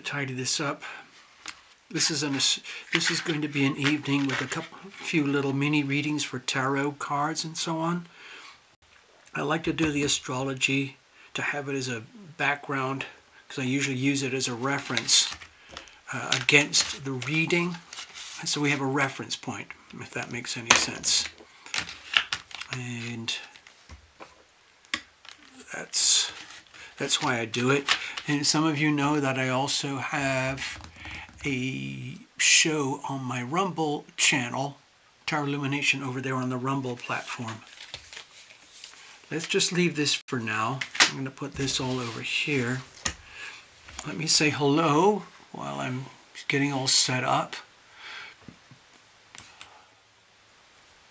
to tidy this up. This is going to be an evening with a few little mini readings for tarot cards and so on. I like to do the astrology to have it as a background because I usually use it as a reference against the reading. So we have a reference point, if that makes any sense. And that's why I do it. And some of you know that I also have a show on my Rumble channel, TarotLumination, over there on the Rumble platform. Let's just leave this for now. I'm going to put this all over here. Let me say hello while I'm getting all set up.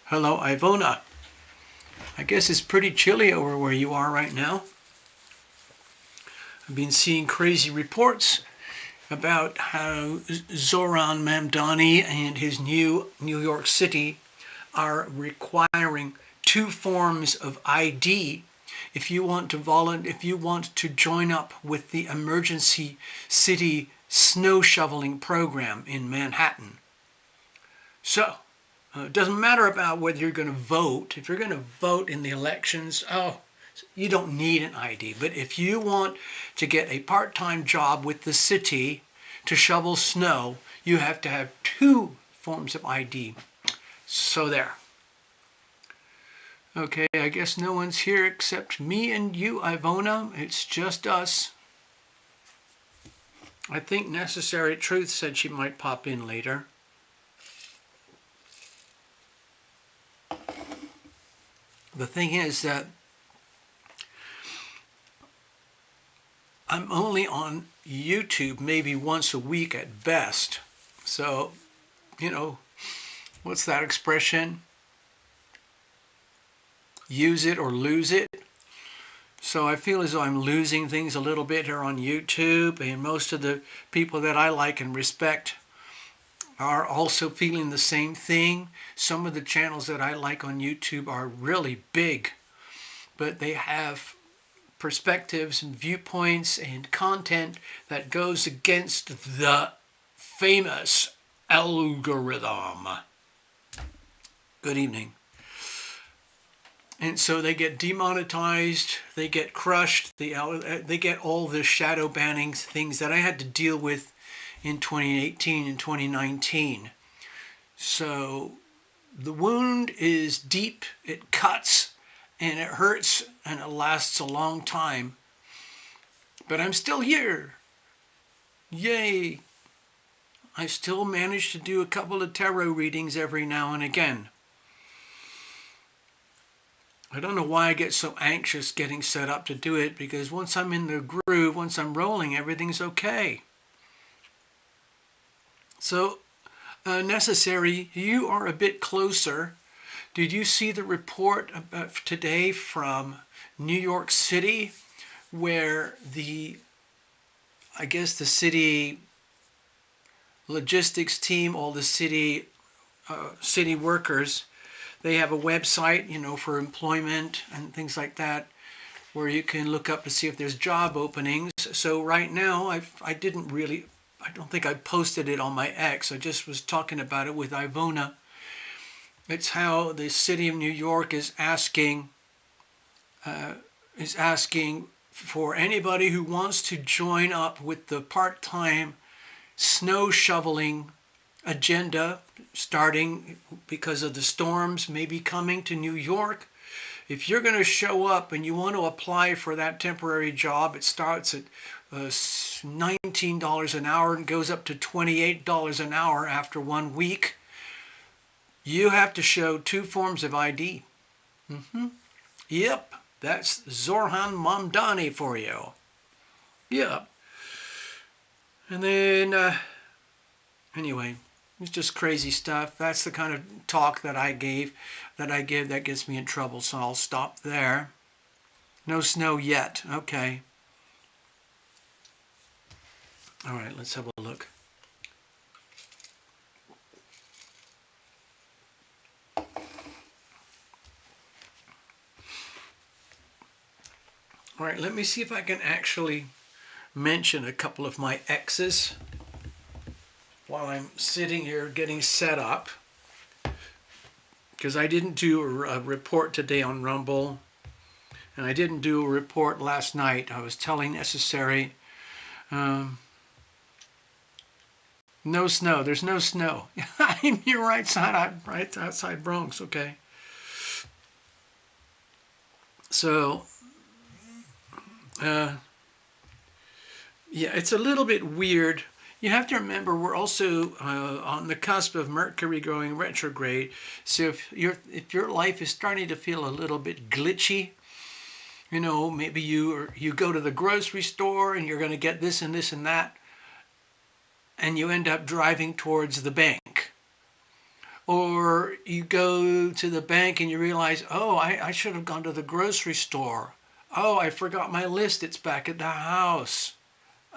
Hello, Ivona. I guess it's pretty chilly over where you are right now. I've been seeing crazy reports about how Zoran Mamdani and his new New York City are requiring 2 forms of ID if you want to join up with the emergency city snow shoveling program in Manhattan. So it doesn't matter about whether you're going to vote. If you're going to vote in the elections, you don't need an ID. But if you want to get a part-time job with the city to shovel snow, you have to have 2 forms of ID. So there. Okay, I guess no one's here except me and you, Ivona. It's just us. I think Necessary Truth said she might pop in later. The thing is that I'm only on YouTube maybe once a week at best. So, you know, what's that expression? Use it or lose it. So I feel as though I'm losing things a little bit here on YouTube, and most of the people that I like and respect are also feeling the same thing. Some of the channels that I like on YouTube are really big, but they have perspectives and viewpoints and content that goes against the famous algorithm. Good evening. And so they get demonetized, they get crushed, they get all the shadow banning things that I had to deal with in 2018 and 2019. So the wound is deep, it cuts, and it hurts, and it lasts a long time. But I'm still here. Yay! I still manage to do a couple of tarot readings every now and again. I don't know why I get so anxious getting set up to do it, because once I'm in the groove, once I'm rolling, everything's okay. So, Necessary, you are a bit closer. Did you see the report today from New York City, where I guess the city logistics team, all the city workers, they have a website, you know, for employment and things like that, where you can look up to see if there's job openings. So right now, I don't think I posted it on my X. I just was talking about it with Ivona. It's how the city of New York is asking for anybody who wants to join up with the part-time snow shoveling agenda, starting because of the storms maybe coming to New York. If you're going to show up and you want to apply for that temporary job, it starts at $19 an hour and goes up to $28 an hour after 1 week. You have to show 2 forms of ID. Yep, that's Zoran Mamdani for you. Yep. And then, anyway, it's just crazy stuff. That's the kind of talk that I give that gets me in trouble, so I'll stop there. No snow yet. Okay. All right, let's have a look. All right, let me see if I can actually mention a couple of my exes while I'm sitting here getting set up, because I didn't do a report today on Rumble, and I didn't do a report last night. I was telling Necessary, no snow. There's no snow. I'm here right outside Bronx. Okay. So, yeah, it's a little bit weird. You have to remember we're also on the cusp of Mercury going retrograde. So if your life is starting to feel a little bit glitchy, you know, maybe you go to the grocery store and you're going to get this and this and that, and you end up driving towards the bank. Or you go to the bank and you realize, oh, I should have gone to the grocery store. Oh, I forgot my list. It's back at the house.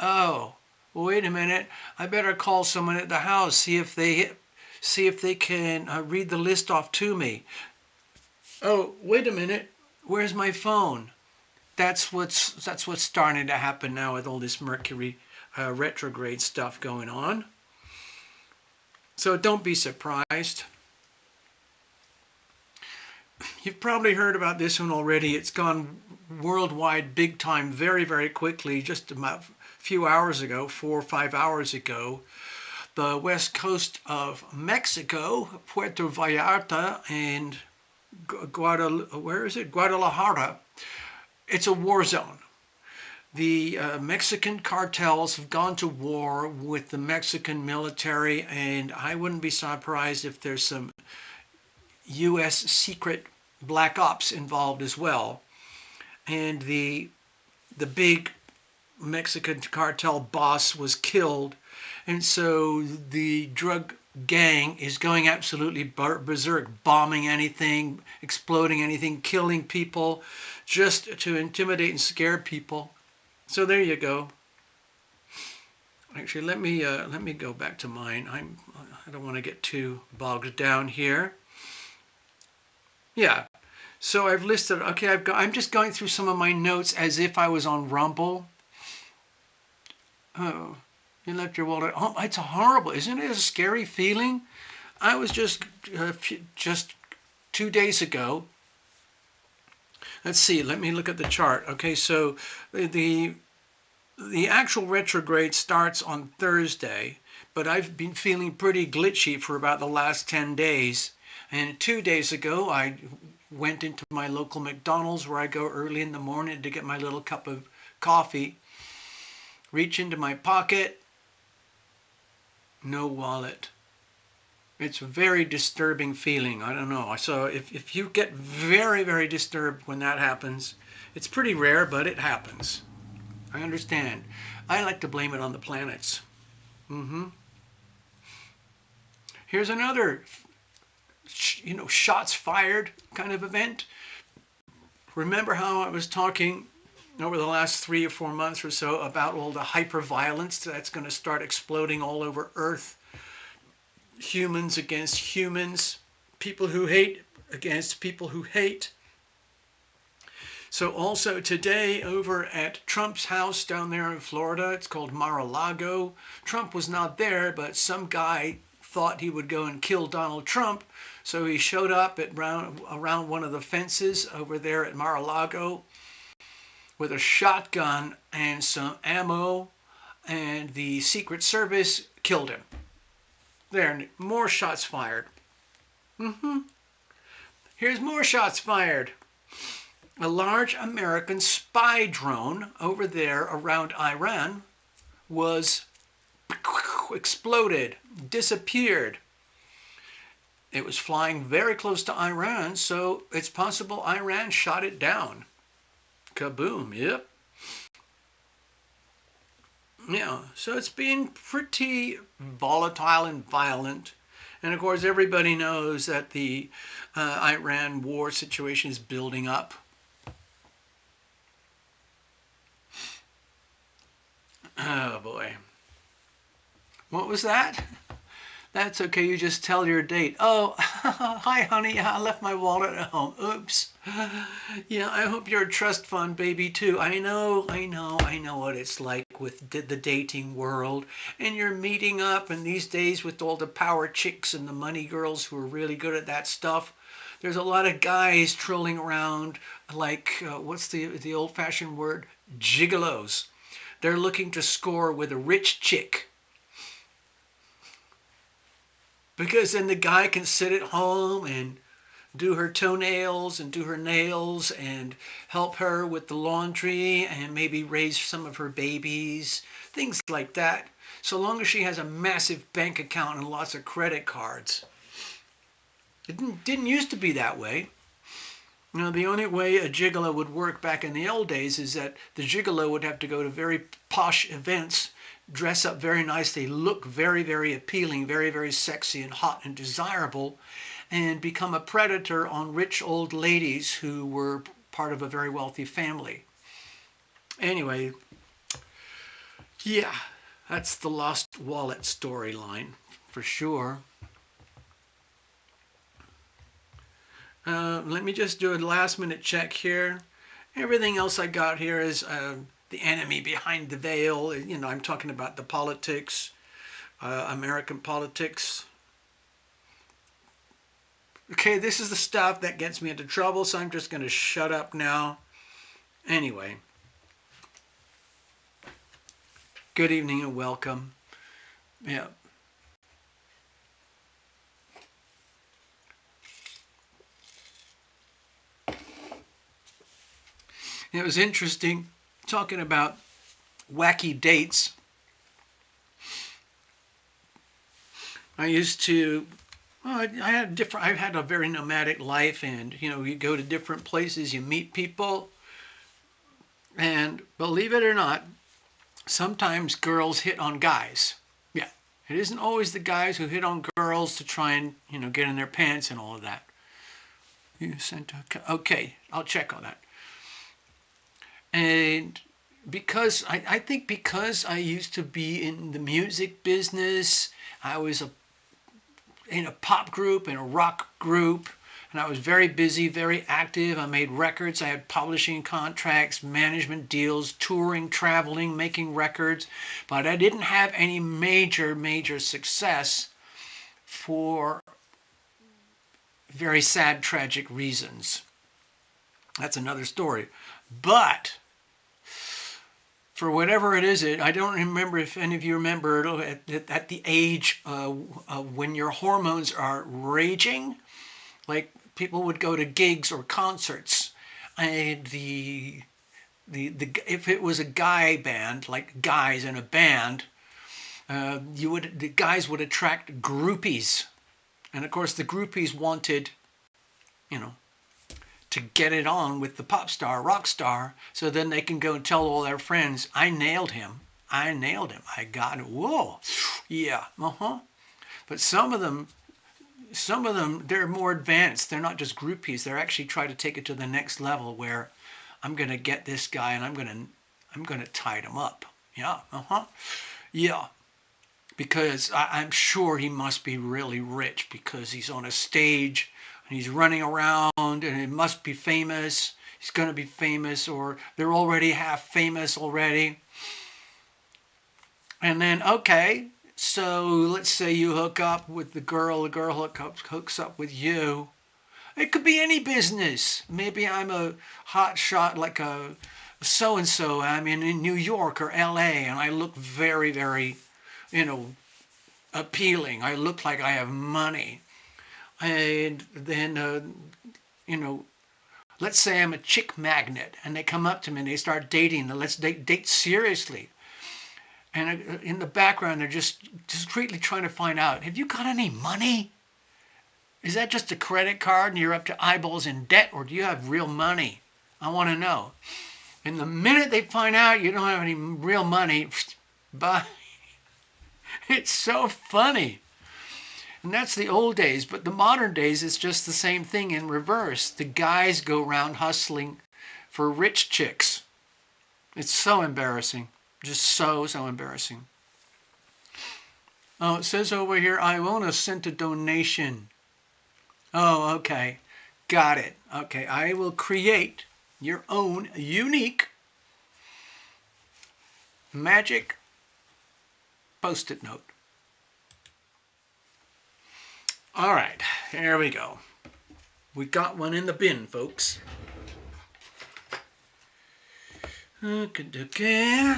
Oh, wait a minute. I better call someone at the house, see if they can read the list off to me. Oh, wait a minute. Where's my phone? That's what's starting to happen now with all this Mercury retrograde stuff going on. So don't be surprised. You've probably heard about this one already. It's gone worldwide big time very, very quickly. Just about a few hours ago, 4 or 5 hours ago, the west coast of Mexico, Puerto Vallarta and Guadalajara. It's a war zone. The Mexican cartels have gone to war with the Mexican military, and I wouldn't be surprised if there's some U.S. secret black ops involved as well. And the big Mexican cartel boss was killed, and so the drug gang is going absolutely berserk, bombing anything, exploding anything, killing people, just to intimidate and scare people. So there you go. Actually, let me go back to mine. I don't want to get too bogged down here. Yeah. So I've listed. Okay, I'm just going through some of my notes as if I was on Rumble. Oh, you left your wallet. Oh, it's horrible, isn't it? A scary feeling. I was just 2 days ago. Let's see. Let me look at the chart. Okay, so the actual retrograde starts on Thursday, but I've been feeling pretty glitchy for about the last 10 days. And 2 days ago, I went into my local McDonald's where I go early in the morning to get my little cup of coffee. Reach into my pocket, no wallet. It's a very disturbing feeling. I don't know. So if you get very, very disturbed when that happens, it's pretty rare, but it happens. I understand. I like to blame it on the planets. Here's another, shots fired kind of event. Remember how I was talking over the last 3 or 4 months or so about all the hyper-violence that's going to start exploding all over Earth? Humans against humans, people who hate against people who hate. So also today over at Trump's house down there in Florida, it's called Mar-a-Lago. Trump was not there, but some guy thought he would go and kill Donald Trump. So he showed up around one of the fences over there at Mar-a-Lago with a shotgun and some ammo, and the Secret Service killed him. There, more shots fired. Here's more shots fired. A large American spy drone over there around Iran was exploded, disappeared. It was flying very close to Iran, so it's possible Iran shot it down. Kaboom, yep. Yeah, so it's been pretty volatile and violent. And of course, everybody knows that the Iran war situation is building up. Oh boy. What was that? That's okay, you just tell your date. Oh, hi honey, I left my wallet at home. Oops. Yeah, I hope you're a trust fund baby too. I know what it's like with the dating world. And you're meeting up, and these days with all the power chicks and the money girls who are really good at that stuff, there's a lot of guys trolling around like, what's the old-fashioned word? Gigolos. They're looking to score with a rich chick. Because then the guy can sit at home and do her toenails and do her nails and help her with the laundry and maybe raise some of her babies, things like that. So long as she has a massive bank account and lots of credit cards. It didn't used to be that way. You know, the only way a gigolo would work back in the old days is that the gigolo would have to go to very posh events, dress up very nicely, look very, very appealing, very, very sexy and hot and desirable, and become a predator on rich old ladies who were part of a very wealthy family. Anyway, yeah, that's the lost wallet storyline for sure. Let me just do a last minute check here. Everything else I got here is the enemy behind the veil. You know, I'm talking about the politics, American politics. Okay, this is the stuff that gets me into trouble, so I'm just going to shut up now. Anyway, good evening and welcome. Yeah. It was interesting talking about wacky dates. I used to, well, I've had a very nomadic life, and you know, you go to different places, you meet people, and believe it or not, sometimes girls hit on guys. Yeah, it isn't always the guys who hit on girls to try and, you know, get in their pants and all of that. You sent okay, I'll check on that. And I think because I used to be in the music business, I was in a pop group, in a rock group, and I was very busy, very active. I made records, I had publishing contracts, management deals, touring, traveling, making records, but I didn't have any major success for very sad, tragic reasons. That's another story. But for whatever it is, I don't remember if any of you remember at the age when your hormones are raging, like people would go to gigs or concerts, and the if it was a guy band, like guys in a band, the guys would attract groupies, and of course the groupies wanted, you know, to get it on with the pop star, rock star, so then they can go and tell all their friends, I nailed him. I nailed him. I got it. Whoa. Yeah. But some of them, they're more advanced. They're not just groupies. They're actually trying to take it to the next level where I'm going to get this guy and I'm going to tie him up. Yeah. Yeah. Because I'm sure he must be really rich because he's on a stage and he's running around and it must be famous. He's going to be famous, or they're already half famous already. And then, okay, so let's say you hook up with the girl hooks up with you. It could be any business. Maybe I'm a hot shot like a so-and-so. I'm in New York or LA and I look very, very, you know, appealing. I look like I have money. And then, you know, let's say I'm a chick magnet and they come up to me and they start dating. Let's date seriously. And in the background, they're just discreetly trying to find out, have you got any money? Is that just a credit card and you're up to eyeballs in debt, or do you have real money? I want to know. And the minute they find out you don't have any real money, bye. It's so funny. And that's the old days, but the modern days, it's just the same thing in reverse. The guys go around hustling for rich chicks. It's so embarrassing. Just so embarrassing. Oh, it says over here, Iona sent a donation. Oh, okay. Got it. Okay, I will create your own unique magic post-it note. All right, here we go. We got one in the bin, folks. Okay.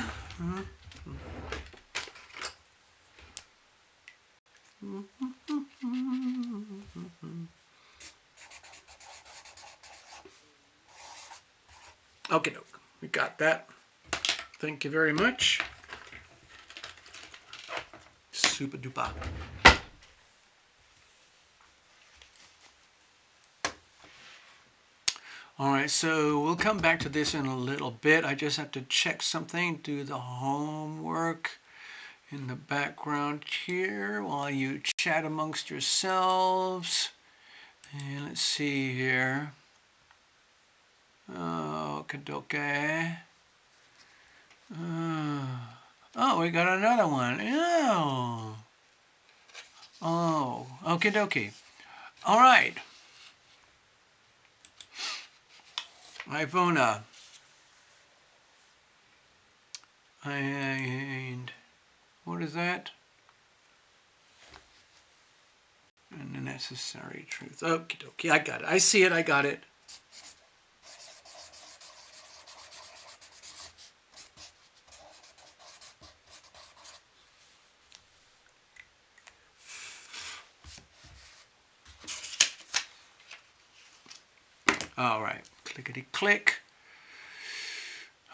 Okay, we got that. Thank you very much. Super duper. All right, so we'll come back to this in a little bit. I just have to check something, do the homework in the background here while you chat amongst yourselves. And let's see here. Okay. Oh, we got another one. Oh, okie dokie. All right. Ivona. And what is that? And the necessary truth. Okie dokie. I got it. I see it. I got it. All right. Clickety click.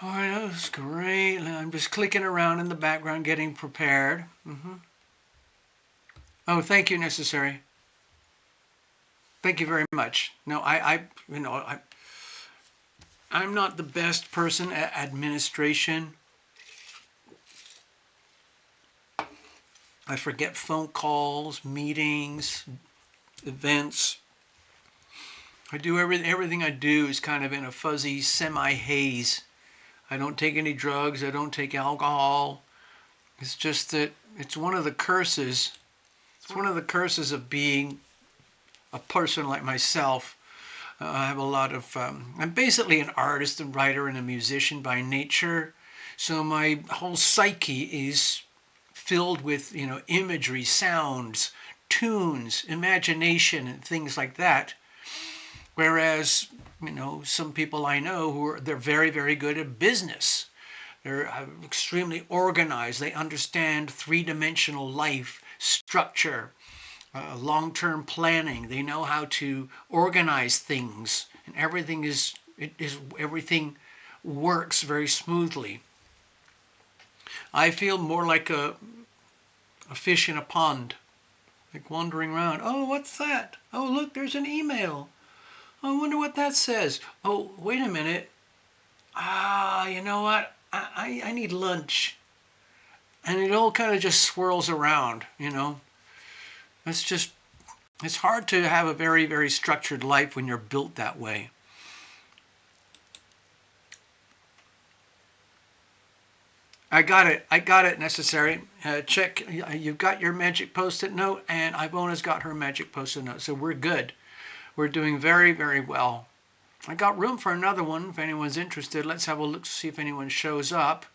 All right, that was great. I'm just clicking around in the background, getting prepared. Oh, thank you, necessary. Thank you very much. No, I'm not the best person at administration. I forget phone calls, meetings, events. I do everything I do is kind of in a fuzzy semi-haze. I don't take any drugs. I don't take alcohol. It's just that it's one of the curses. It's one of the curses of being a person like myself. I have a lot of, I'm basically an artist and writer and a musician by nature. So my whole psyche is filled with, imagery, sounds, tunes, imagination, and things like that. Whereas, some people I know they're very, very good at business. They're extremely organized. They understand three-dimensional life, structure, long-term planning. They know how to organize things, and everything works very smoothly. I feel more like a fish in a pond, like wandering around. Oh, what's that? Oh, look, there's an email. I wonder what that says. Oh, wait a minute. You know what? I need lunch. And it all kind of just swirls around, It's hard to have a very, very structured life when you're built that way. I got it, necessary. Check, you've got your magic post-it note, and Ivona's got her magic post-it note, so we're good. We're doing very, very well. I got room for another one if anyone's interested. Let's have a look to see if anyone shows up.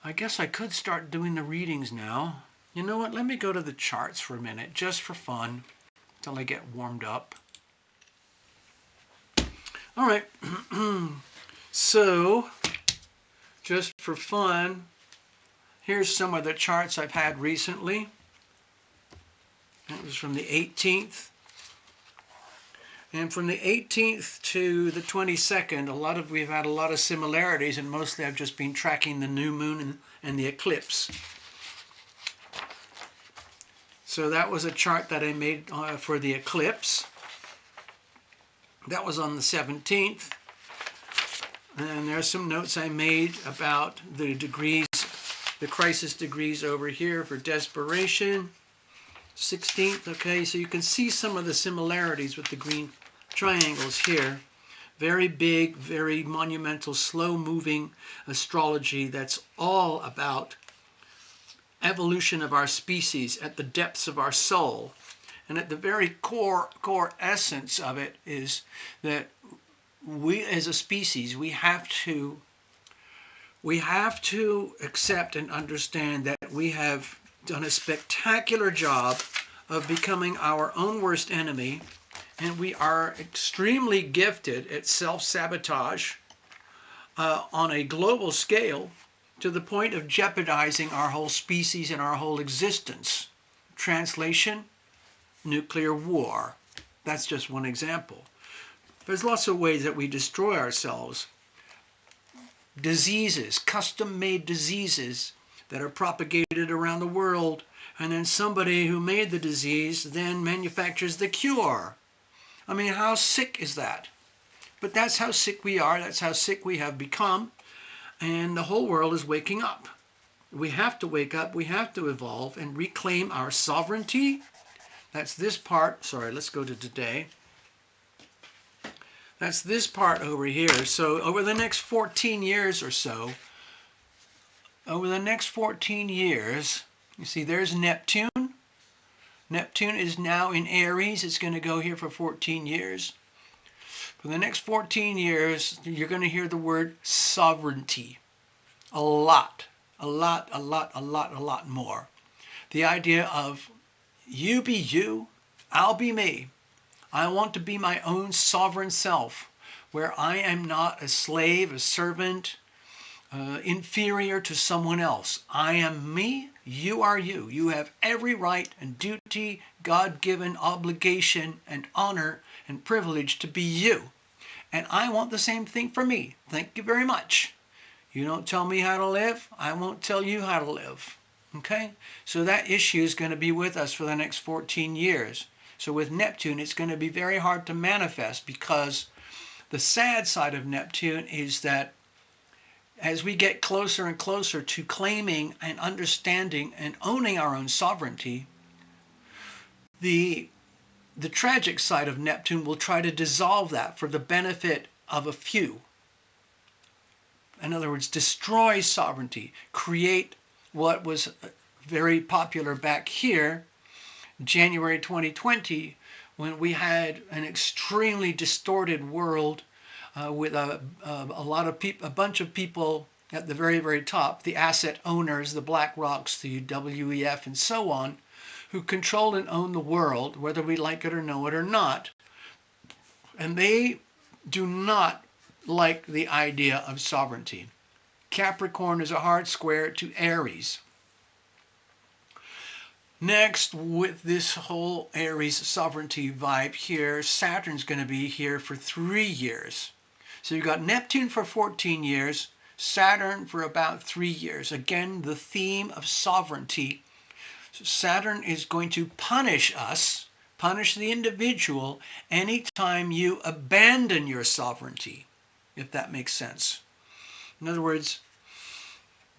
I guess I could start doing the readings now. You know what? Let me go to the charts for a minute, just for fun, until I get warmed up. All right. So, just for fun, here's some of the charts I've had recently. That was from the 18th. And from the 18th to the 22nd, we've had a lot of similarities, and mostly I've just been tracking the new moon and the eclipse. So that was a chart that I made for the eclipse. That was on the 17th. And there's some notes I made about the degrees, the crisis degrees over here for desperation. 16th, okay, so you can see some of the similarities with the green triangles here. Very big, very monumental, slow-moving astrology that's all about evolution of our species at the depths of our soul. And at the very core essence of it is that we as a species, we have to accept and understand that we have done a spectacular job of becoming our own worst enemy, and we are extremely gifted at self-sabotage on a global scale to the point of jeopardizing our whole species and our whole existence. Translation, nuclear war. That's just one example. There's lots of ways that we destroy ourselves. Diseases, custom-made diseases that are propagated around the world, and then somebody who made the disease then manufactures the cure. I mean, how sick is that? But that's how sick we are, that's how sick we have become, and the whole world is waking up. We have to wake up, we have to evolve and reclaim our sovereignty. That's this part. Sorry, let's go to today. That's this part over here. So over the next 14 years or so, over the next 14 years, you see there's Neptune. Neptune is now in Aries. It's going to go here for 14 years. For the next 14 years, you're going to hear the word sovereignty. A lot more. The idea of you be you, I'll be me. I want to be my own sovereign self, where I am not a slave, a servant, inferior to someone else. I am me, you are you. You have every right and duty, God-given obligation and honor and privilege to be you. And I want the same thing for me. Thank you very much. You don't tell me how to live, I won't tell you how to live. Okay? So that issue is going to be with us for the next 14 years. So with Neptune, it's going to be very hard to manifest, because the sad side of Neptune is that as we get closer and closer to claiming and understanding and owning our own sovereignty, the tragic side of Neptune will try to dissolve that for the benefit of a few. In other words, destroy sovereignty, create what was very popular back here, January 2020, when we had an extremely distorted world with a bunch of people at the very top, the asset owners, the BlackRocks, the WEF, and so on, who control and own the world, whether we like it or know it or not. And they do not like the idea of sovereignty. Capricorn is a hard square to Aries. Next, with this whole Aries sovereignty vibe here, Saturn's going to be here for 3 years. So you've got Neptune for 14 years, Saturn for about 3 years. Again, the theme of sovereignty. So Saturn is going to punish us, punish the individual, anytime you abandon your sovereignty, if that makes sense. In other words,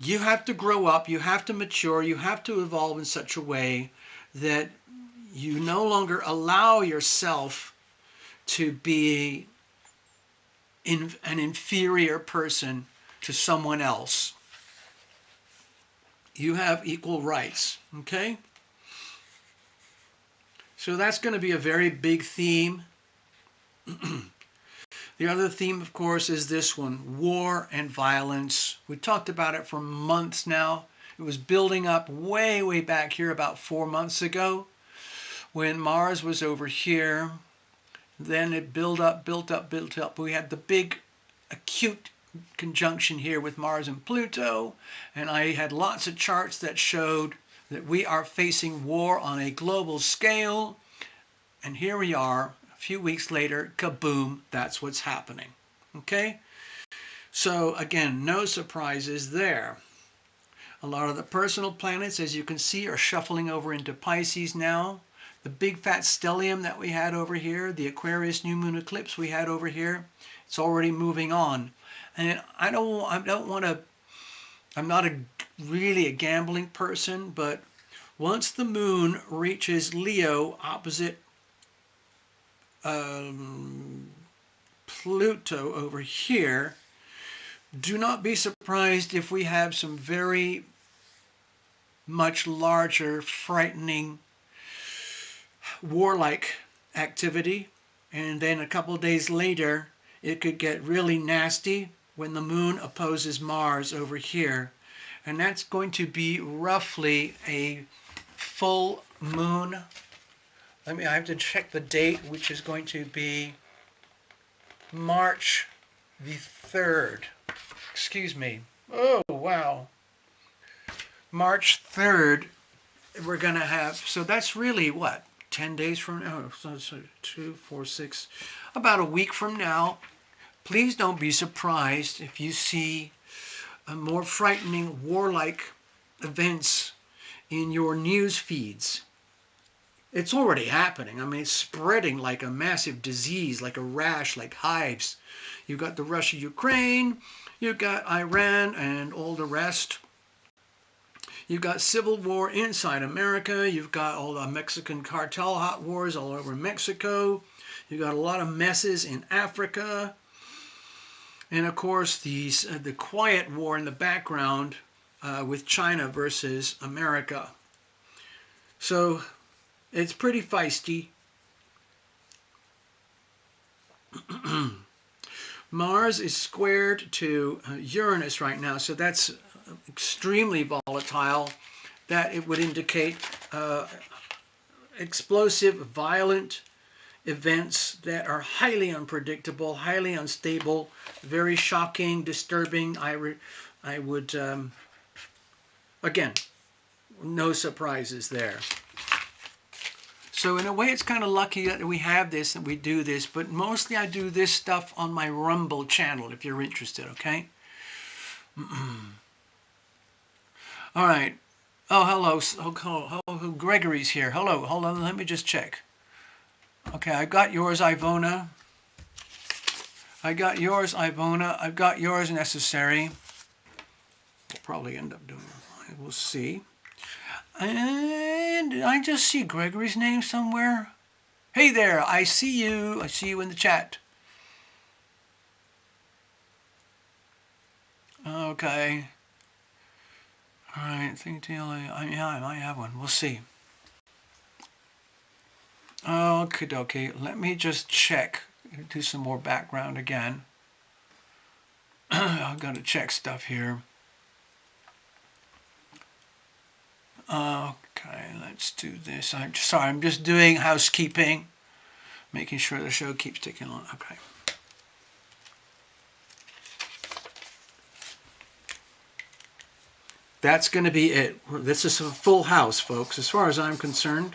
you have to grow up, you have to mature, you have to evolve in such a way that you no longer allow yourself to be an inferior person to someone else. You have equal rights, okay? So that's going to be a very big theme. The other theme, of course, is this one, war and violence. We talked about it for months now. It was building up way back here about 4 months ago when Mars was over here. Then it built up. We had the big acute conjunction here with Mars and Pluto, and I had lots of charts that showed that we are facing war on a global scale. And here we are. A few weeks later, kaboom, that's what's happening. Okay? So again, no surprises there. A lot of the personal planets, as you can see, are shuffling over into Pisces now. The big fat stellium that we had over here, the Aquarius new moon eclipse we had over here, it's already moving on. And I'm not really a gambling person, but once the moon reaches Leo opposite Pluto over here, do not be surprised if we have some very much larger, frightening warlike activity, and then a couple of days later it could get really nasty when the moon opposes Mars over here, and that's going to be roughly a full moon. I have to check the date, which is going to be March the 3rd. Excuse me. Oh, wow. March 3rd, we're going to have, so that's really what? 10 days from now? So 2, 4, 6, about a week from now. Please don't be surprised if you see more frightening warlike events in your news feeds. It's already happening. I mean, it's spreading like a massive disease, like a rash, like hives. You've got the Russia-Ukraine, you've got Iran and all the rest. You've got civil war inside America. You've got all the Mexican cartel hot wars all over Mexico. You've got a lot of messes in Africa. And of course, the quiet war in the background with China versus America. So it's pretty feisty. Mars is squared to Uranus right now, so that's extremely volatile. That it would indicate explosive, violent events that are highly unpredictable, highly unstable, very shocking, disturbing. I would, again, no surprises there. So in a way, it's kind of lucky that we have this and we do this, but mostly I do this stuff on my Rumble channel if you're interested, okay? All right. Oh, hello. Oh, Gregory's here. Hello. Hold on. Let me just check. Okay, I got yours, Ivona. I got yours, Ivona. I've got yours, Necessary. We'll probably end up doing it. We'll see. And I just see Gregory's name somewhere. Hey there, I see you. I see you in the chat. Okay. All right, yeah, I might have one. We'll see. Okie dokie. Let me just check. Do some more background again. I've got to check stuff here. Okay, let's do this. I'm sorry, I'm just doing housekeeping, making sure the show keeps ticking on. Okay. That's going to be it. This is a full house, folks, as far as I'm concerned.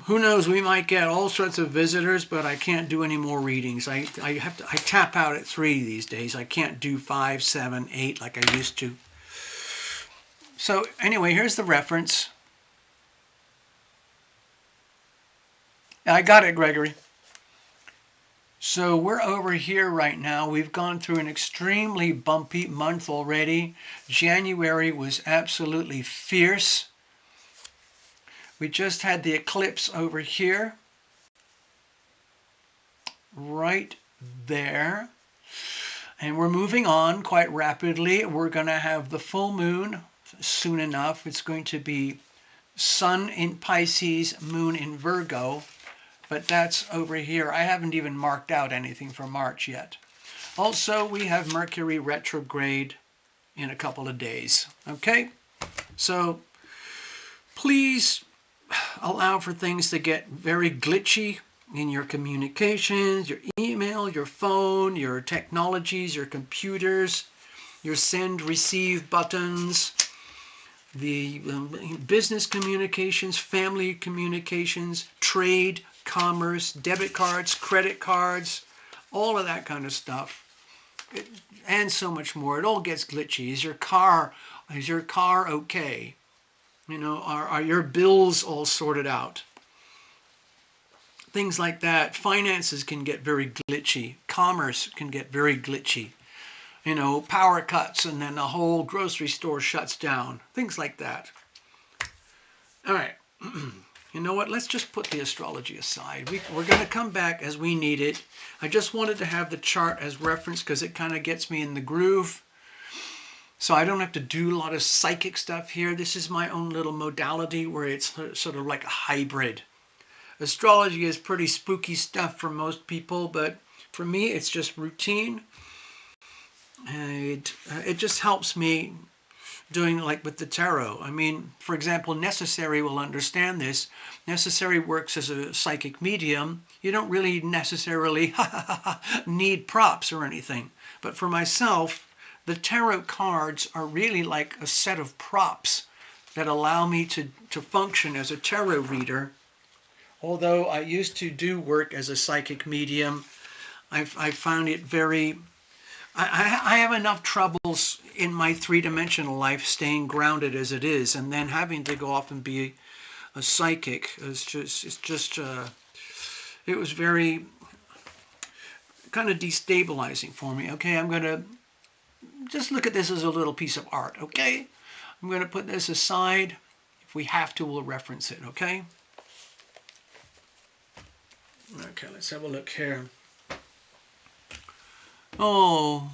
Who knows, we might get all sorts of visitors, but I can't do any more readings. I tap out at 3 these days. I can't do 5, 7, 8 like I used to. So anyway, here's the reference. I got it, Gregory. So we're over here right now. We've gone through an extremely bumpy month already. January was absolutely fierce. We just had the eclipse over here, right there. And we're moving on quite rapidly. We're going to have the full moon soon enough. It's going to be Sun in Pisces, Moon in Virgo, but that's over here. I haven't even marked out anything for March yet. Also, we have Mercury retrograde in a couple of days. Okay? So please allow for things to get very glitchy in your communications, your email, your phone, your technologies, your computers, your send, receive buttons, the business communications, family communications, trade, commerce, debit cards, credit cards, all of that kind of stuff, and so much more. It all gets glitchy. Is your car okay? You know, are your bills all sorted out? Things like that. Finances can get very glitchy. Commerce can get very glitchy. You know, power cuts and then the whole grocery store shuts down. Things like that. All right. You know what? Let's just put the astrology aside. We're going to come back as we need it. I just wanted to have the chart as reference because it kind of gets me in the groove. So I don't have to do a lot of psychic stuff here. This is my own little modality where it's sort of like a hybrid. Astrology is pretty spooky stuff for most people, but for me, it's just routine. And it just helps me doing like with the tarot. I mean, for example, Necessary will understand this. Necessary works as a psychic medium. You don't really necessarily need props or anything. But for myself, the tarot cards are really like a set of props that allow me to function as a tarot reader. Although I used to do work as a psychic medium, I found it very... I have enough troubles in my three-dimensional life staying grounded as it is, and then having to go off and be a psychic it was very kind of destabilizing for me. Okay, I'm going to just look at this as a little piece of art, okay? I'm going to put this aside. If we have to, we'll reference it, okay? Okay, let's have a look here. Oh,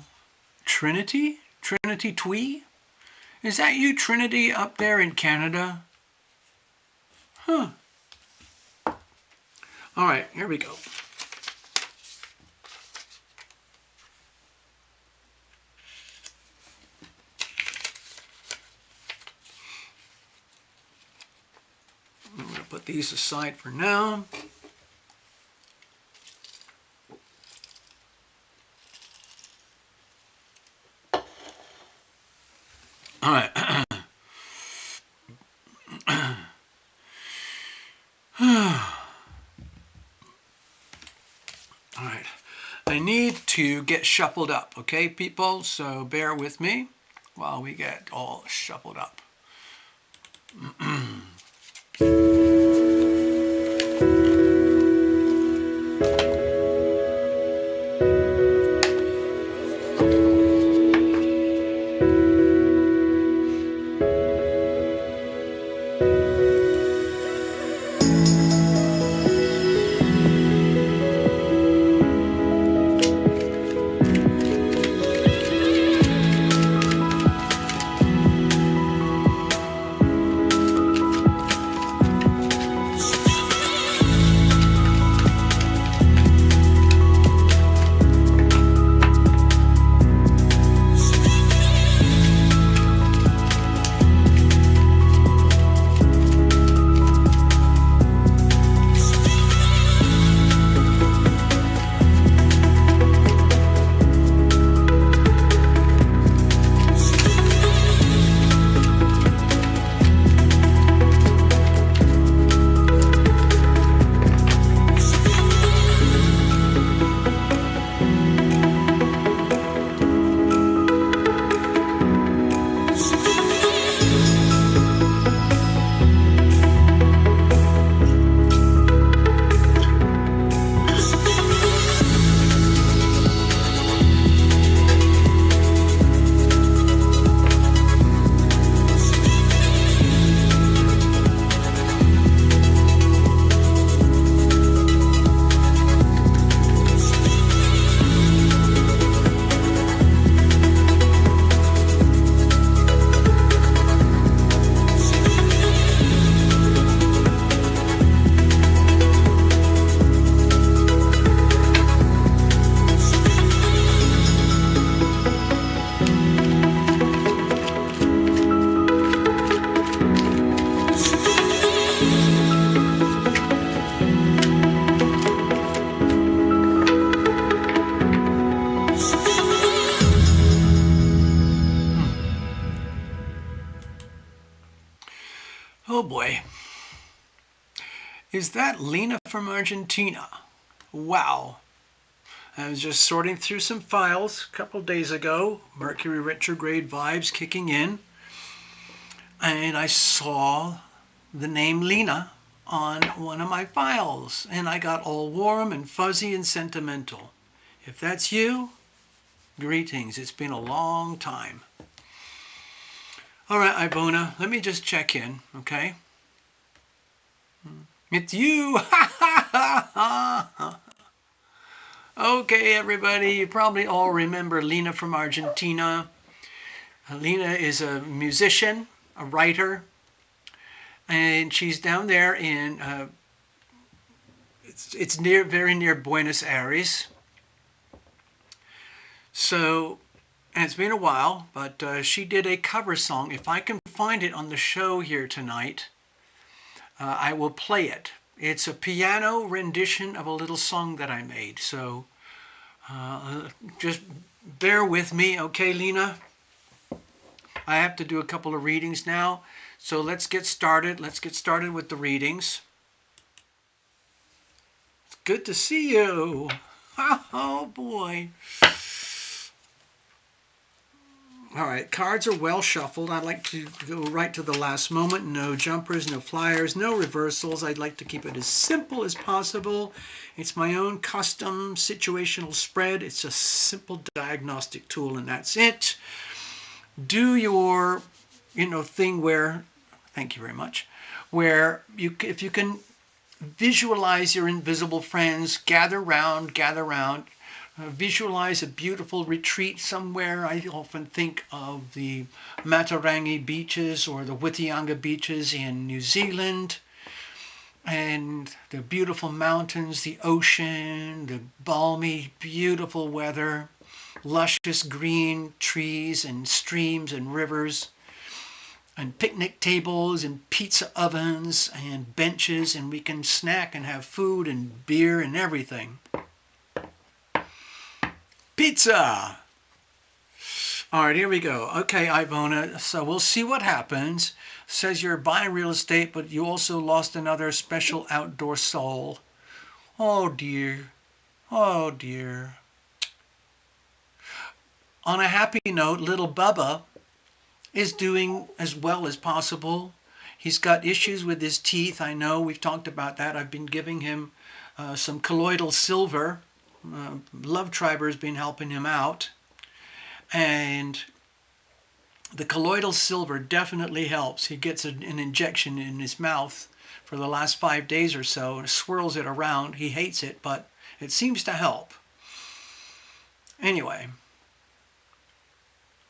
Trinity? Trinity Twee? Is that you, Trinity, up there in Canada? Huh. All right, here we go. I'm going to put these aside for now. All right. All right. I need to get shuffled up, okay, people? So bear with me while we get all shuffled up. Oh boy. Is that LINA from Argentina? Wow. I was just sorting through some files a couple days ago, Mercury retrograde vibes kicking in, and I saw the name LINA on one of my files, and I got all warm and fuzzy and sentimental. If that's you, greetings. It's been a long time. All right, Ivona, let me just check in, okay? It's you! Okay, everybody, you probably all remember LINA from Argentina. LINA is a musician, a writer, and she's down there in it's very near Buenos Aires. So, and it's been a while, but she did a cover song. If I can find it on the show here tonight, I will play it. It's a piano rendition of a little song that I made. So just bear with me, okay, Lena? I have to do a couple of readings now. So let's get started. Let's get started with the readings. It's good to see you. Oh boy. All right, cards are well shuffled. I'd like to go right to the last moment. No jumpers, no flyers, no reversals. I'd like to keep it as simple as possible. It's my own custom situational spread. It's a simple diagnostic tool, and that's it. Do your, thing where, thank you very much, where if you can visualize your invisible friends, gather round, visualize a beautiful retreat somewhere. I often think of the Matarangi beaches or the Whitianga beaches in New Zealand, and the beautiful mountains, the ocean, the balmy, beautiful weather, luscious green trees and streams and rivers, and picnic tables and pizza ovens and benches, and we can snack and have food and beer and everything. Pizza! All right, here we go. Okay, Ivona, so we'll see what happens. Says you're buying real estate, but you also lost another special outdoor soul. Oh dear. Oh dear. On a happy note, little Bubba is doing as well as possible. He's got issues with his teeth. I know we've talked about that. I've been giving him some colloidal silver. Love Triber has been helping him out. And the colloidal silver definitely helps. He gets an injection in his mouth for the last 5 days or so and swirls it around. He hates it, but it seems to help. Anyway,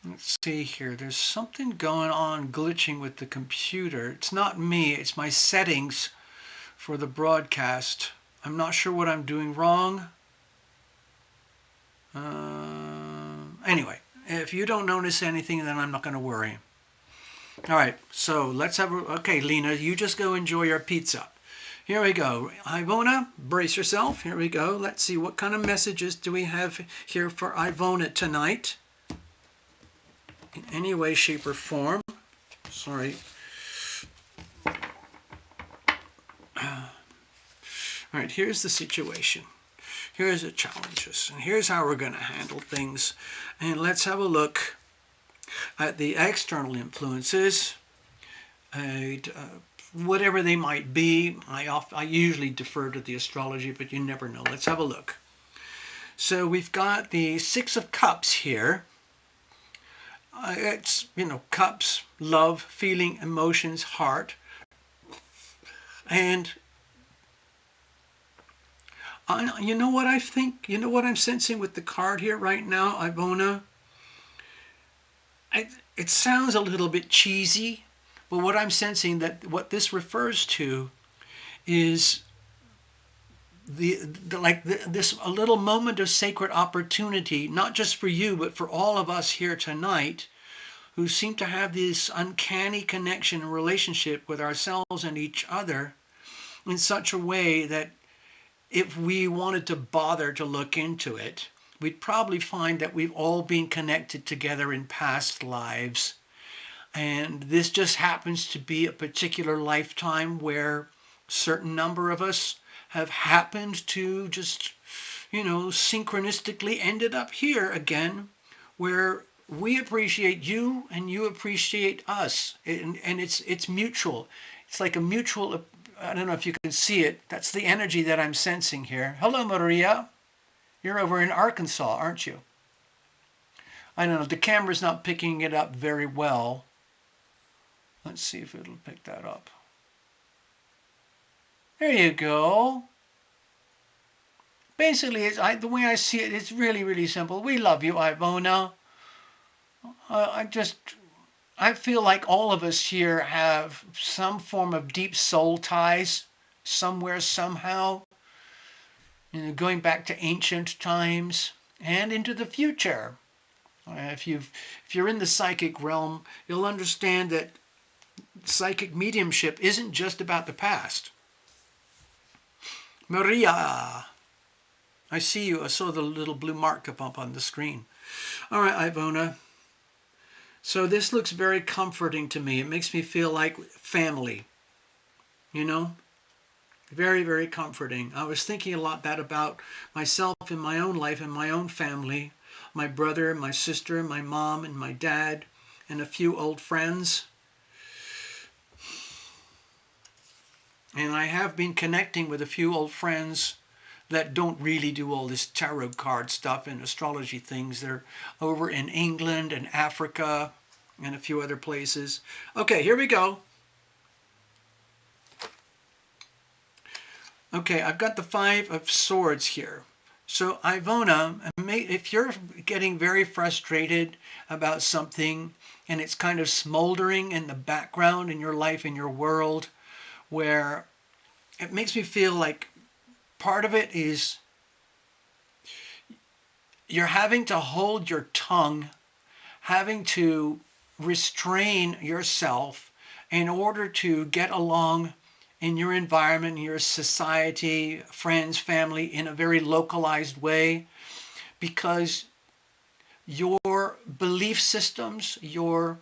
let's see here. There's something going on glitching with the computer. It's not me. It's my settings for the broadcast. I'm not sure what I'm doing wrong. Anyway, if you don't notice anything, then I'm not going to worry. All right, so let's have okay, Lena, you just go enjoy your pizza. Here we go. Ivona, brace yourself. Here we go. Let's see, what kind of messages do we have here for Ivona tonight? In any way, shape, or form. Sorry. All right, here's the situation. Here's the challenges, and here's how we're going to handle things. And let's have a look at the external influences, whatever they might be. I usually defer to the astrology, but you never know. Let's have a look. So we've got the Six of Cups here. It's, cups, love, feeling, emotions, heart. And you know what I think? You know what I'm sensing with the card here right now, Ivona? It sounds a little bit cheesy, but what I'm sensing that what this refers to is this a little moment of sacred opportunity, not just for you, but for all of us here tonight, who seem to have this uncanny connection and relationship with ourselves and each other in such a way that if we wanted to bother to look into it, we'd probably find that we've all been connected together in past lives. And this just happens to be a particular lifetime where a certain number of us have happened to just, synchronistically ended up here again, where we appreciate you and you appreciate us. And it's mutual. It's like a mutual, I don't know if you can see it. That's the energy that I'm sensing here. Hello, Maria. You're over in Arkansas, aren't you? I don't know. The camera's not picking it up very well. Let's see if it'll pick that up. There you go. Basically, the way I see it, it's really, really simple. We love you, Ivona. I feel like all of us here have some form of deep soul ties somewhere, somehow. going back to ancient times and into the future. If you're in the psychic realm, you'll understand that psychic mediumship isn't just about the past. Maria, I see you. I saw the little blue mark come up on the screen. All right, Ivona. So this looks very comforting to me. It makes me feel like family, you know? Very, very comforting. I was thinking a lot about myself in my own life and my own family. My brother, my sister, my mom, and my dad, and a few old friends. And I have been connecting with a few old friends that don't really do all this tarot card stuff and astrology things. They're over in England and Africa and a few other places. Okay, here we go. Okay, I've got the Five of Swords here. So Ivona, if you're getting very frustrated about something and it's kind of smoldering in the background in your life, in your world, where it makes me feel like part of it is you're having to hold your tongue, having to restrain yourself in order to get along in your environment, in your society, friends, family, in a very localized way, because your belief systems, your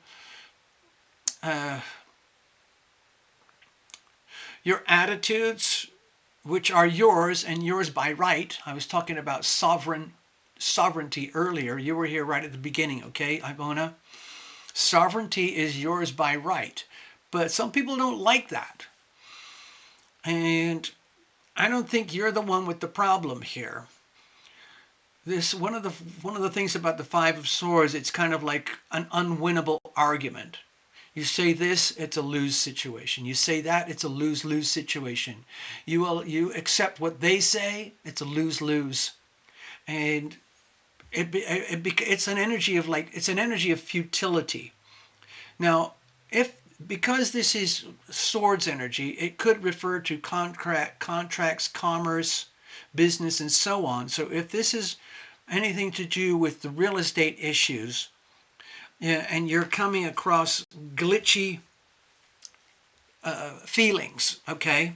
attitudes, which are yours and yours by right. I was talking about sovereignty earlier. You were here right at the beginning, okay, Ivona? Sovereignty is yours by right. But some people don't like that. And I don't think you're the one with the problem here. This one of the things about the Five of Swords, it's kind of like an unwinnable argument. You say this, it's a lose situation. You say that, it's a lose-lose situation. You accept what they say, it's a lose-lose. And it's an energy of futility. Now, because this is swords energy, it could refer to contracts, commerce, business, and so on. So if this is anything to do with the real estate issues, yeah, and you're coming across glitchy feelings, okay?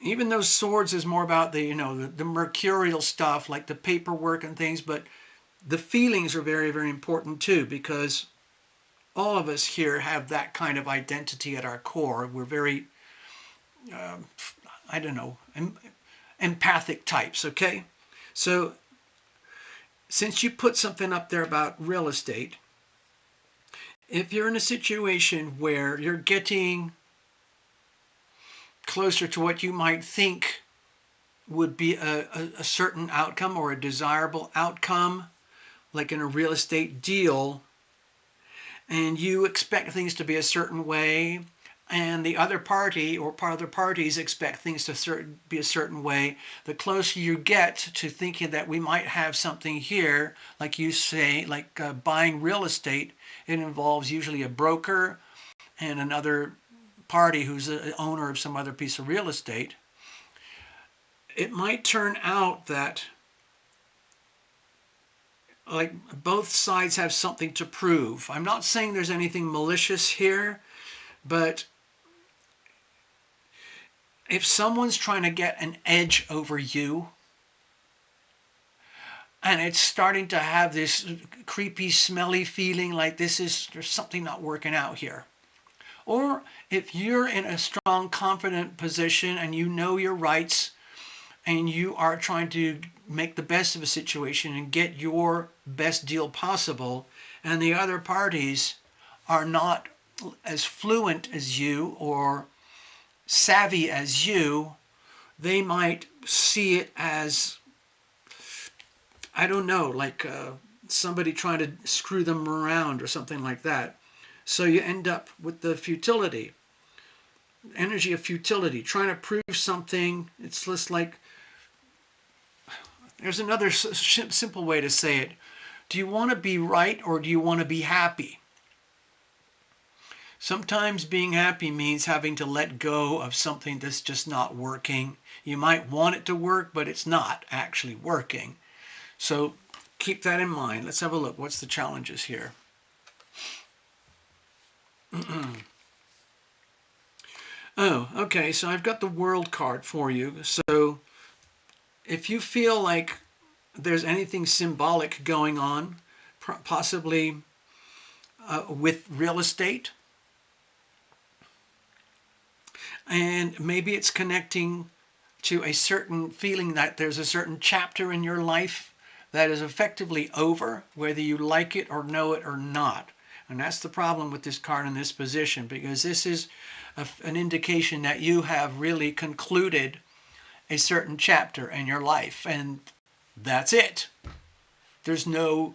Even though swords is more about the mercurial stuff, like the paperwork and things, but the feelings are very, very important too, because all of us here have that kind of identity at our core. We're very, empathic types, okay? So since you put something up there about real estate, if you're in a situation where you're getting closer to what you might think would be a certain outcome or a desirable outcome, like in a real estate deal, and you expect things to be a certain way, and the other party or other parties expect things to be a certain way, the closer you get to thinking that we might have something here, like you say, like buying real estate, it involves usually a broker and another party who's the owner of some other piece of real estate. It might turn out that like both sides have something to prove. I'm not saying there's anything malicious here, but if someone's trying to get an edge over you and it's starting to have this creepy, smelly feeling like there's something not working out here. Or if you're in a strong, confident position and you know your rights and you are trying to make the best of a situation and get your best deal possible, and the other parties are not as fluent as you or savvy as you, they might see it as, I don't know, like somebody trying to screw them around or something like that. So you end up with the futility, energy of futility, trying to prove something. It's just like, there's another simple way to say it. Do you want to be right or do you want to be happy? Sometimes being happy means having to let go of something that's just not working. You might want it to work, but it's not actually working. So keep that in mind. Let's have a look. What's the challenges here? Oh, okay. So I've got the World card for you. So if you feel like there's anything symbolic going on, possibly with real estate, and maybe it's connecting to a certain feeling that there's a certain chapter in your life that is effectively over, whether you like it or know it or not. And that's the problem with this card in this position, because this is an indication that you have really concluded a certain chapter in your life, and that's it. There's no,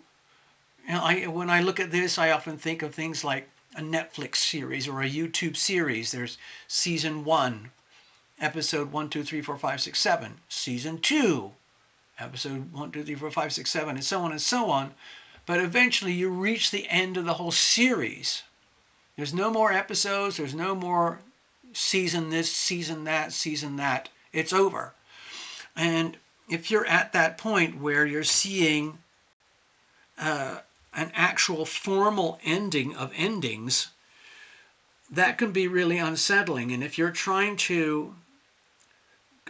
when I look at this, I often think of things like a Netflix series or a YouTube series. There's season 1, episode 1, 2, 3, 4, 5, 6, 7. Season 2, episode 1, 2, 3, 4, 5, 6, 7, and so on and so on. But eventually you reach the end of the whole series. There's no more episodes. There's no more season this, season that, season that. It's over. And if you're at that point where you're seeing an actual formal ending of endings, that can be really unsettling. And if you're trying to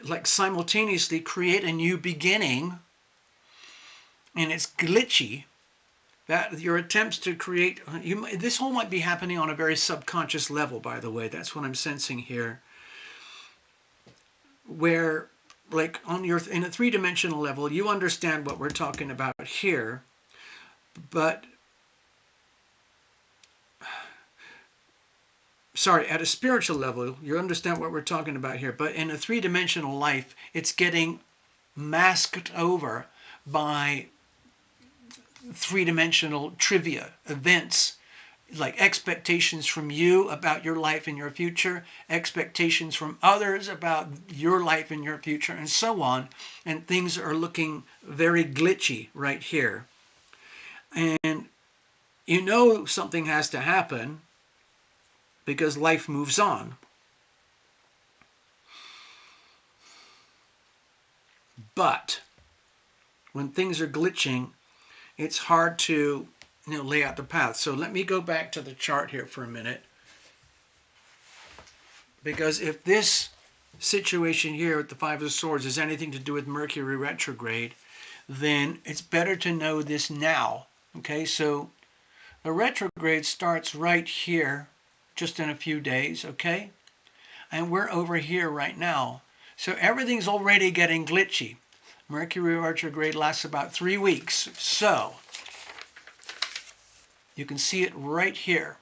like simultaneously create a new beginning and it's glitchy, that your attempts to create, this whole might be happening on a very subconscious level, by the way. That's what I'm sensing here, where like on your, in a three-dimensional level, you understand what we're talking about here, but sorry, at a spiritual level, you understand what we're talking about here, but in a three-dimensional life, it's getting masked over by three-dimensional trivia, events, like expectations from you about your life and your future, expectations from others about your life and your future, and so on. And things are looking very glitchy right here. And you know something has to happen because life moves on. But when things are glitching, it's hard to lay out the path. So let me go back to the chart here for a minute. Because if this situation here with the Five of Swords has anything to do with Mercury retrograde, then it's better to know this now. Okay, so the retrograde starts right here, just in a few days, okay? And we're over here right now. So everything's already getting glitchy. Mercury retrograde lasts about 3 weeks. So you can see it right here.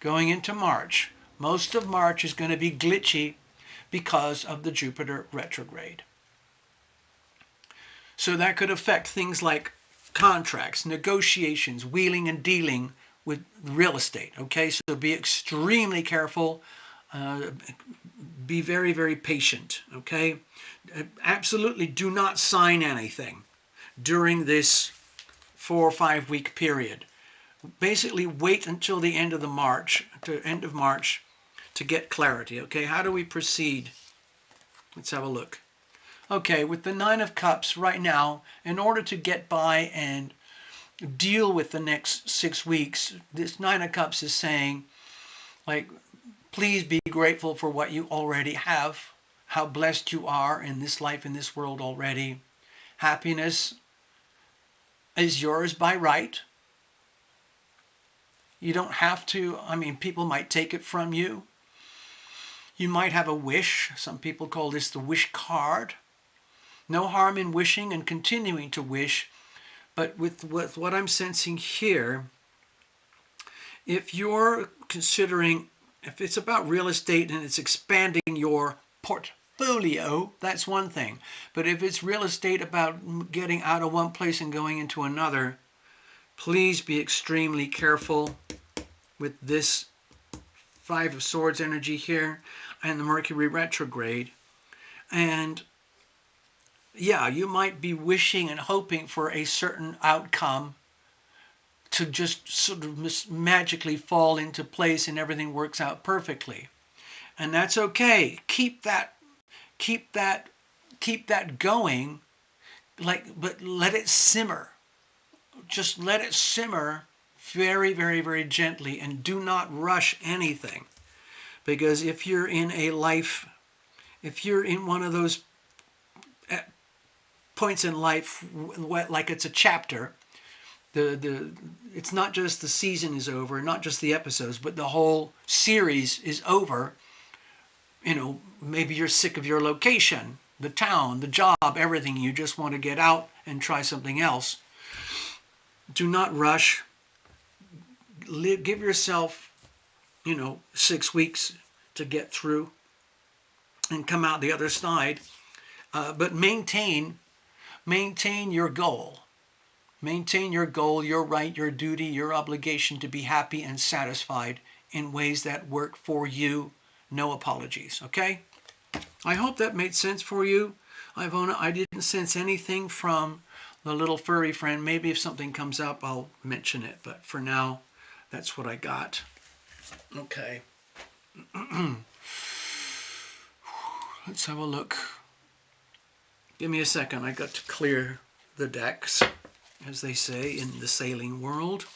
Going into March. Most of March is going to be glitchy because of the Jupiter retrograde. So that could affect things like contracts, negotiations, wheeling and dealing with real estate. Okay, so be extremely careful. Be very, very patient. Okay, absolutely do not sign anything during this 4 or 5 week period. Basically, wait until the end of March to get clarity. Okay, how do we proceed? Let's have a look. Okay, with the Nine of Cups right now, in order to get by and deal with the next 6 weeks, this Nine of Cups is saying, like, please be grateful for what you already have, how blessed you are in this life, in this world already. Happiness is yours by right. You don't have to, people might take it from you. You might have a wish. Some people call this the wish card. No harm in wishing and continuing to wish. But with what I'm sensing here, if you're considering, if it's about real estate and it's expanding your portfolio, that's one thing. But if it's real estate about getting out of one place and going into another, please be extremely careful with this Five of Swords energy here and the Mercury retrograde. And yeah, you might be wishing and hoping for a certain outcome to just sort of magically fall into place and everything works out perfectly. And that's okay. Keep that going, but let it simmer. Just let it simmer very, very, very gently, and do not rush anything. Because if you're in one of those points in life, like it's a chapter, it's not just the season is over, not just the episodes, but the whole series is over. Maybe you're sick of your location, the town, the job, everything. You just want to get out and try something else. Do not rush. Give yourself, 6 weeks to get through and come out the other side. But maintain your goal. Maintain your goal, your right, your duty, your obligation to be happy and satisfied in ways that work for you. No apologies, okay? I hope that made sense for you. Ivona, I didn't sense anything from the little furry friend. Maybe if something comes up, I'll mention it. But for now, that's what I got. Okay. Let's have a look. Give me a second. I got to clear the decks, as they say in the sailing world.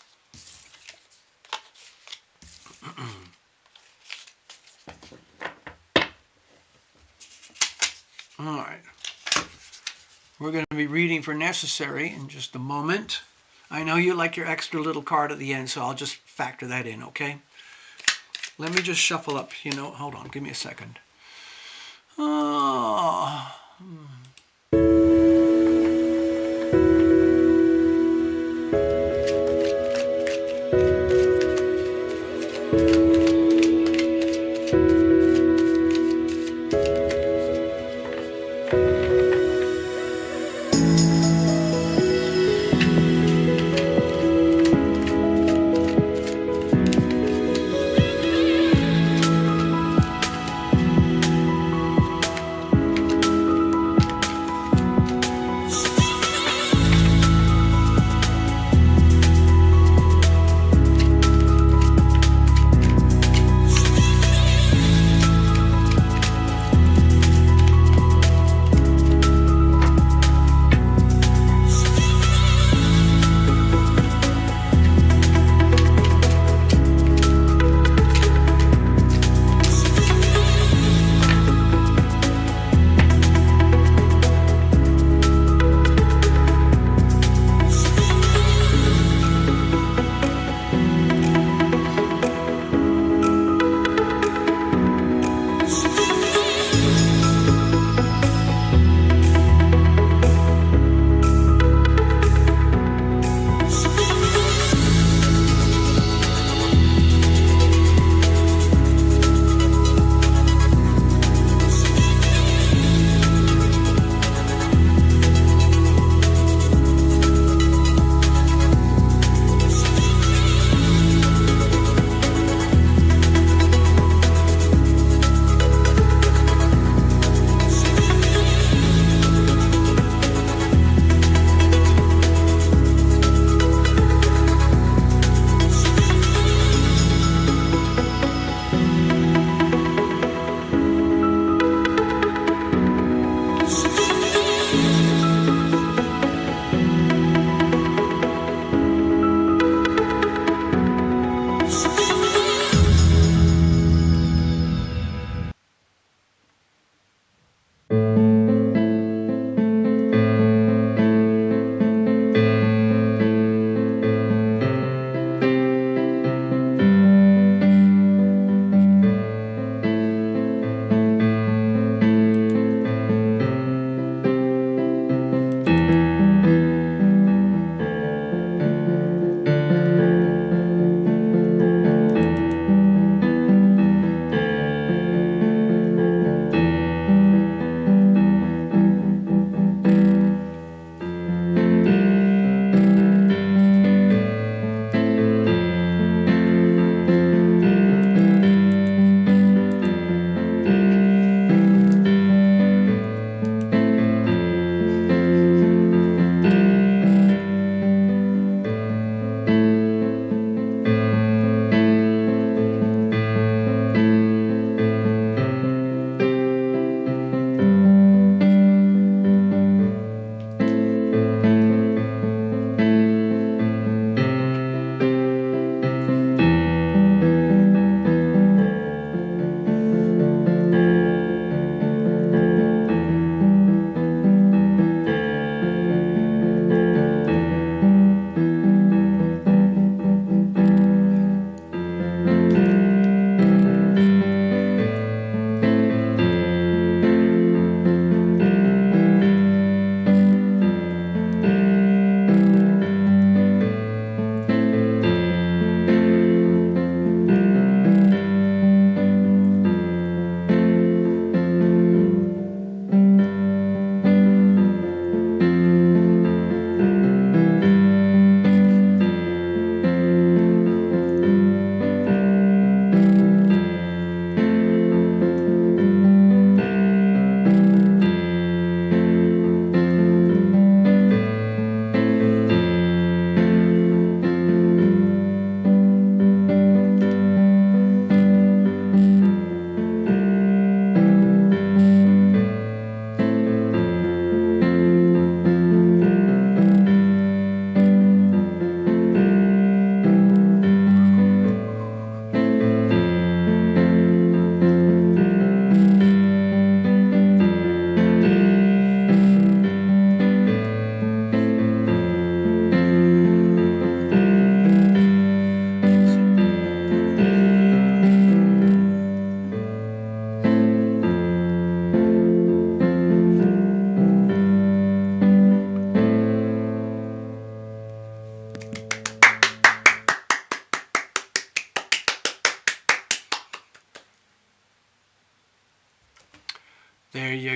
All right. We're going to be reading for necessary in just a moment. I know you like your extra little card at the end, so I'll just factor that in, okay? Let me just shuffle up, hold on, give me a second. Oh.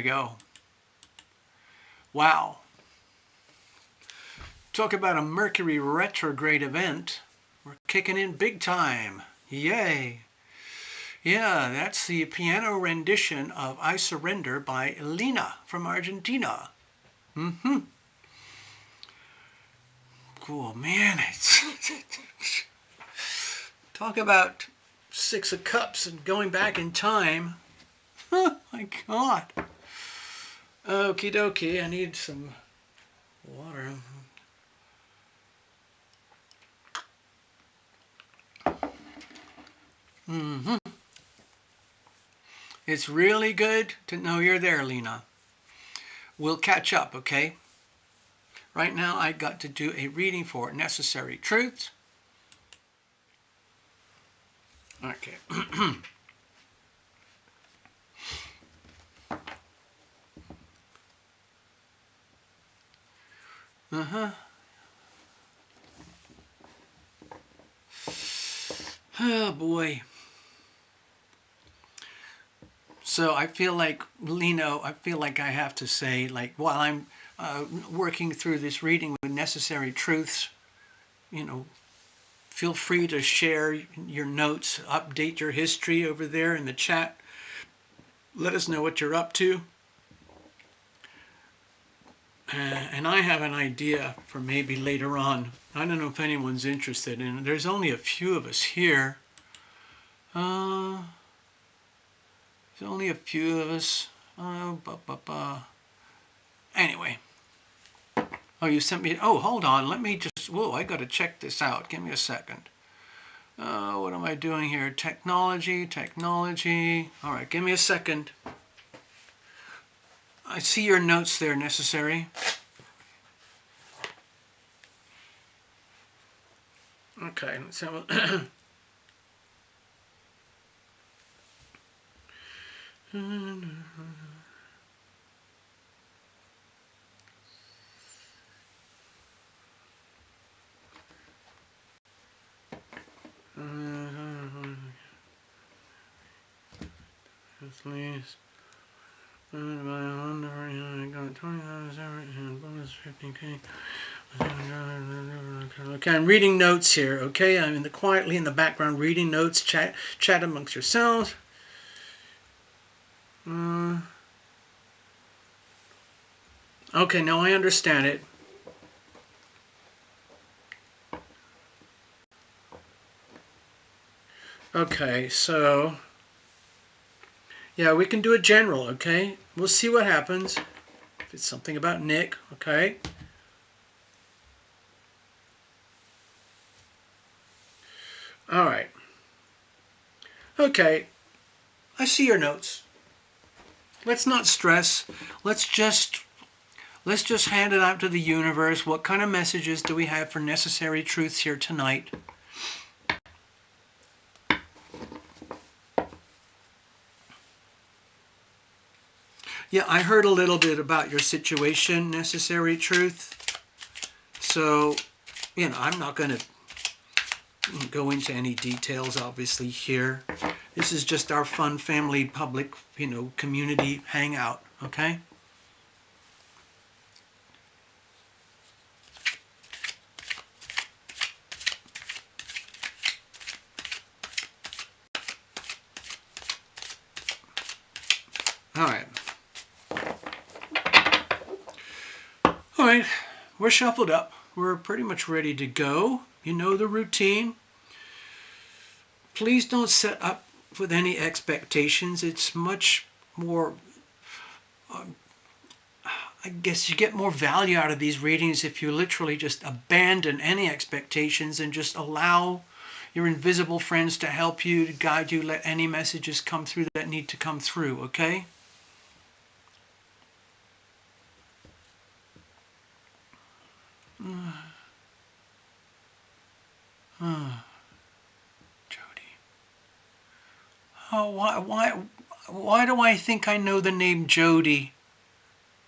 we go. Wow. Talk about a Mercury retrograde event. We're kicking in big time. Yay. Yeah, that's the piano rendition of I Surrender by LINA from Argentina. Cool, man. Talk about Six of Cups and going back in time. Oh my God. Okie dokie, I need some water. It's really good to know you're there, Lena. We'll catch up, okay? Right now, I got to do a reading for Necessary Truths. Okay. Oh boy. So I feel like, Lino, I feel like I have to say, like, while I'm working through this reading with Necessary Truths, you know, feel free to share your notes, update your history over there in the chat. Let us know what you're up to. And I have an idea for maybe later on. I don't know if anyone's interested in it. There's only a few of us here. There's only a few of us. Anyway. Oh, you sent me. Oh, hold on. Let me just. Whoa, I got to check this out. Give me a second. What am I doing here? Technology, technology. All right, give me a second. I see your notes there, Necessary. Okay, let's have a. Please. I got 20,000 and bonus 15K. Okay, I'm reading notes here. Okay, I'm quietly in the background reading notes. Chat amongst yourselves. Okay, now I understand it. Okay, so yeah, we can do a general. Okay, we'll see what happens. If it's something about Nick, okay. All right. Okay, I see your notes. Let's not stress. Let's just hand it out to the universe. What kind of messages do we have for Necessary Truths here tonight? Yeah, I heard a little bit about your situation, Necessary Truth. So, you know, I'm not going to go into any details, obviously, here. This is just our fun family, public, you know, community hangout, okay? All right. All right, we're shuffled up. We're pretty much ready to go. You know the routine. Please don't set up with any expectations. It's much more, I guess you get more value out of these readings if you literally just abandon any expectations and just allow your invisible friends to help you, to guide you, let any messages come through that need to come through, okay? Jody. Oh, why do I think I know the name Jody?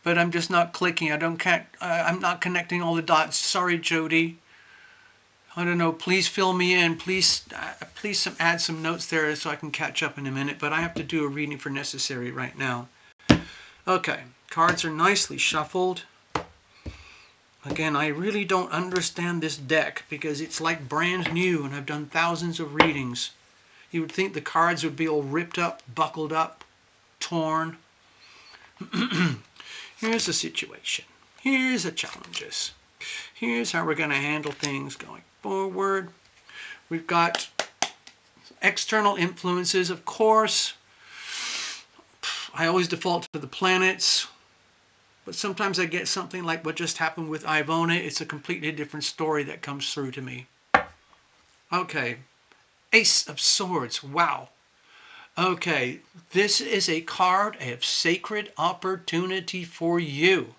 But I'm just not clicking. I'm not connecting all the dots. Sorry, Jody. I don't know. Please fill me in. Please add some notes there so I can catch up in a minute. But I have to do a reading for Necessary right now. Okay, cards are nicely shuffled. Again, I really don't understand this deck because it's like brand new and I've done thousands of readings. You would think the cards would be all ripped up, buckled up, torn. Here's the situation. Here's the challenges. Here's how we're going to handle things going forward. We've got external influences, of course. I always default to the planets. But sometimes I get something like what just happened with Ivona. It's a completely different story that comes through to me. Okay. Ace of Swords. Wow. Okay. This is a card of sacred opportunity for you.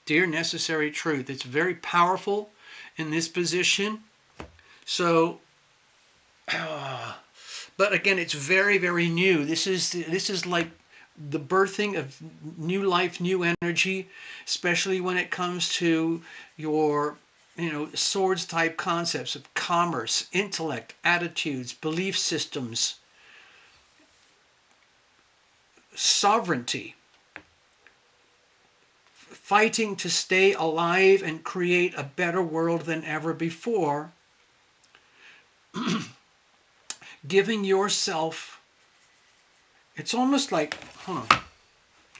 Dear Necessary Truth. It's very powerful in this position. So, but again, it's very, very new. This is like the birthing of new life, new energy, especially when it comes to your, swords type concepts of commerce, intellect, attitudes, belief systems, sovereignty, fighting to stay alive and create a better world than ever before, giving yourself, it's almost like, hold on,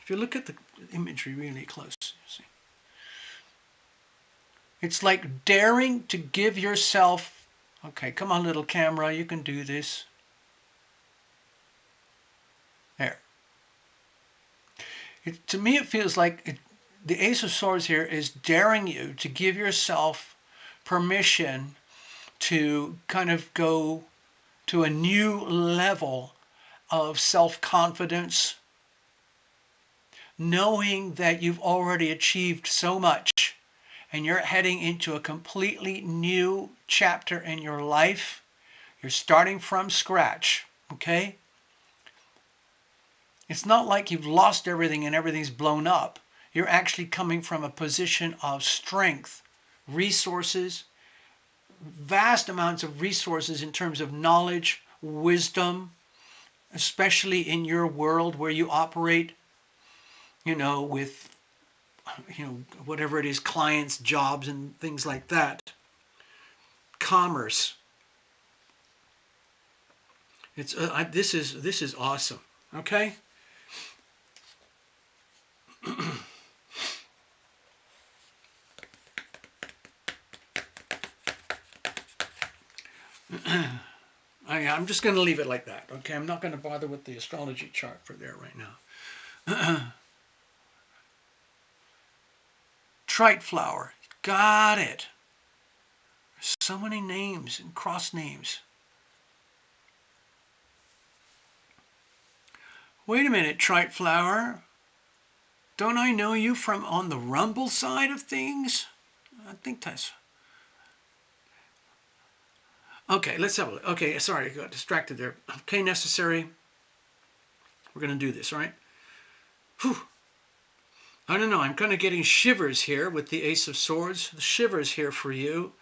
if you look at the imagery really close, you see. It's like daring to give yourself, okay, come on little camera, you can do this. There. To me it feels like the Ace of Swords here is daring you to give yourself permission to kind of go to a new level of self-confidence, knowing that you've already achieved so much and you're heading into a completely new chapter in your life. You're starting from scratch, okay? It's not like you've lost everything and everything's blown up. You're actually coming from a position of strength, resources, vast amounts of resources in terms of knowledge, wisdom, especially in your world where you operate, with, whatever it is, clients, jobs, and things like that. Commerce. It's this is awesome. Okay. I'm just going to leave it like that. Okay, I'm not going to bother with the astrology chart for there right now. Trite flower. Got it. So many names and cross names. Wait a minute, Trite flower. Don't I know you from on the Rumble side of things? I think that's... Okay, let's have a look. Okay, sorry, I got distracted there. Okay, Necessary. We're going to do this, all right? Whew. I don't know, I'm kind of getting shivers here with the Ace of Swords. The shivers here for you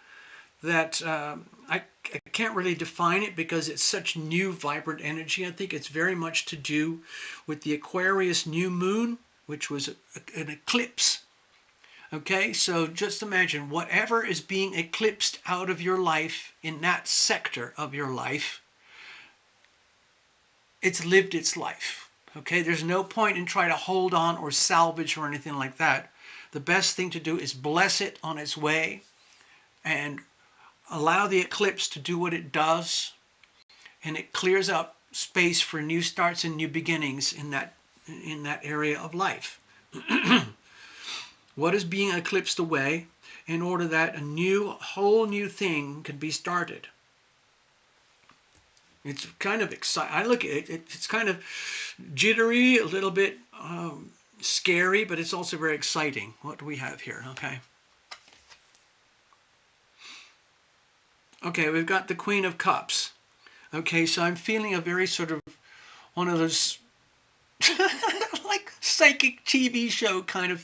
that I can't really define it because it's such new, vibrant energy. I think it's very much to do with the Aquarius new moon, which was an eclipse. Okay, so just imagine whatever is being eclipsed out of your life in that sector of your life, it's lived its life. Okay, there's no point in trying to hold on or salvage or anything like that. The best thing to do is bless it on its way and allow the eclipse to do what it does, and it clears up space for new starts and new beginnings in that area of life. What is being eclipsed away in order that a whole new thing can be started? It's kind of exciting. I look at it, it's kind of jittery, a little bit scary, but it's also very exciting. What do we have here? Okay, we've got the Queen of Cups. Okay, so I'm feeling a very sort of one of those like psychic TV show kind of